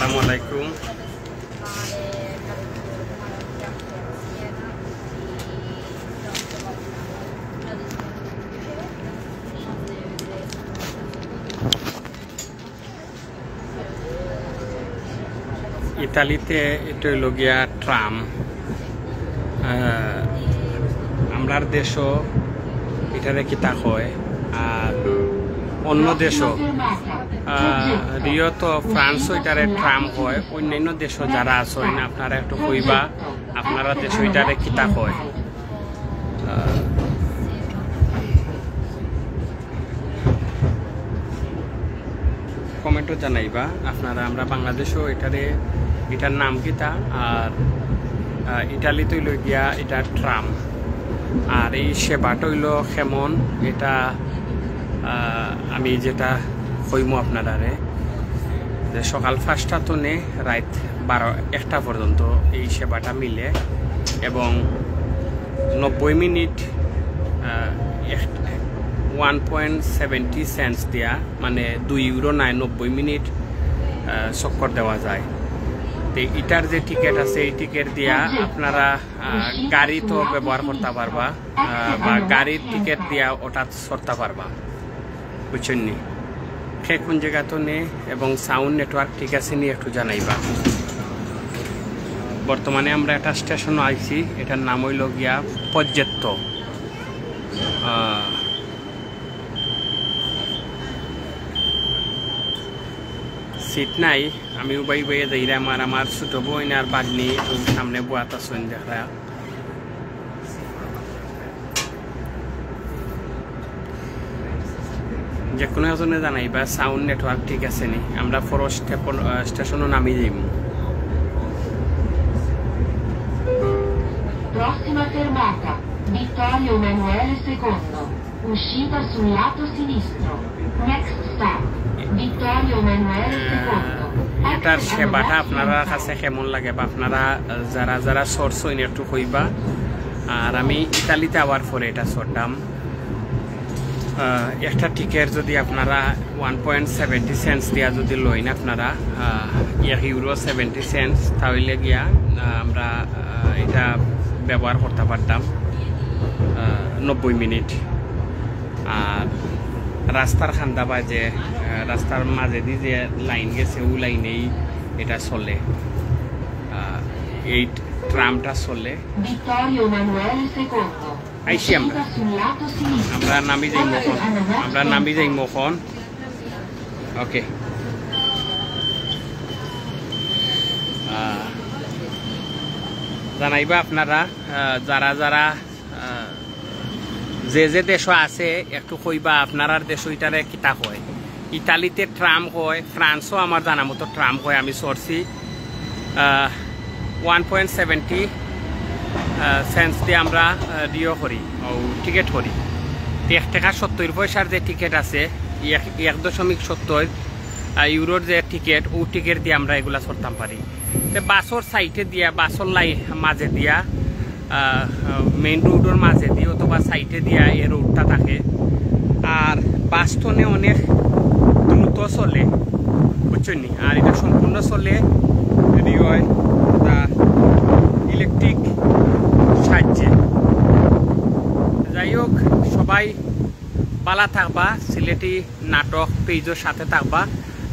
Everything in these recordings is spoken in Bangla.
আসসালামু আলাইকুম। ইতালিতে এটা হইল গিয়া ট্রাম। আমরার দেশও এটারে কিতা হয়, আর অন্য দেশও রিও তো ফ্রান্সও এটারে ট্রাম হয়। অন্যান্য দেশও যারা আছেন আপনারা একটু কইবা আপনারা দেশ এটারে কিতা হয়। কমেন্টও জানাইবা আপনারা। আমরা বাংলাদেশও এটার নাম কিতা, আর ইটালিতে হইল গিয়া এটা ট্রাম। আর এই সেবাটা হইল কেমন, এটা আমি যেটা কইমু আপনারারে, যে সকাল 5টা তনে রাত 1টা পর্যন্ত এই সেবাটা মিলে, এবং 90 মিনিট 1.70 সেন্টস দিয়া, মানে 2 ইউরো নাই, 90 মিনিট চক্কর দেওয়া যায়। তো এটার যে টিকিট আছে এই টিকিট দিয়া আপনারা গাড়ি তো ব্যবহার করতে পারবা, বা গাড়ির টিকিট দিয়া ওটা চড়তে পারবা, বুঝছেন নি? সে কোন জায়গা তো নে, এবং সাউন্ড নেটওয়ার্ক ঠিক আছে নি একটু জানাইবা। বর্তমানে আমরা একটা স্টেশন আইছি, এটার নাম হইল গিয়া পর্যেত্ত। সিট নাই, আমি উবাই বইয়ে যাই। আমার ছোট বোন আর বাগনি সামনে বোয়াত আসেন দেখা। যে কোনো এজনে জানাইবা সাউন্ড নেটওয়ার্ক ঠিক আছে নি। আমরা ফরো স্টেশনও নামি যাইব। Prossima fermata, Vittorio Emanuele II, uscita sul lato sinistro. Next stop, Vittorio Emanuele II. এটার সেবাটা আপনারা কাছে কেমন লাগে, বা আপনারা যারা সরছইন একটু কইবা। আর আমি ইতালিতে আবার পরে এটা চড়তাম। একটা টিকিট যদি আপনারা 1.70 সেন্টস দিয়া যদি লইন, আপনারা 1 ইউরো 70 সেন্টস, তাহলে গিয়া আমরা এটা ব্যবহার করতে পারতাম 90 মিনিট। আর রাস্তার খান্দা বাজে, রাস্তার মাঝে দিয়ে যে লাইন গেছে ও লাইনেই এটা চলে, এই ট্রামটা চলে। আইসি আমরা নামি যাই মখন, মখন। ওকে, জানাইবা আপনারা যারা যে দেশ আছে একটু কইবা আপনার দেশ ওইটারে কিতা হয়। ইতালিতে ট্রাম হয়, ফ্রান্সও আমার জানা মতো ট্রাম হয়। আমি সরছি 1.70 সেন্টস দিয়ে আমরা রিও করি, টিকিট করি। 1 টাকা 70 পয়সার যে টিকিট আছে, 1.70 ইউরোর যে টিকিট, ও টিকিট দিয়ে আমরা এগুলা চড়তাম পারি। বাসর সাইডে দিয়া, বাসর মাঝে দিয়া, মেইন রোডের মাঝে দিয়ে অথবা সাইডে দিয়া এই রোডটা থাকে। আর বাসটনে অনেক দ্রুত চলে, বুঝছেন নি? আর এটা সম্পূর্ণ চলে ইলেকট্রিক সাহায্যে। যাই হোক, সবাই পালা থাকবা, সিলেটি নাটক পেজের সাথে থাকবা,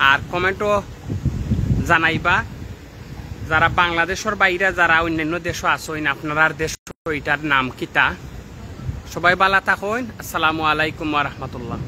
আর কমেন্টও জানাইবা। যারা বাংলাদেশের বাইরে, যারা অন্যান্য দেশও আছেন, আপনার দেশ এটার নাম কিতা। সবাই ভালো থাকুন। আসসালামু আলাইকুম ওয়া রাহমাতুল্লাহ।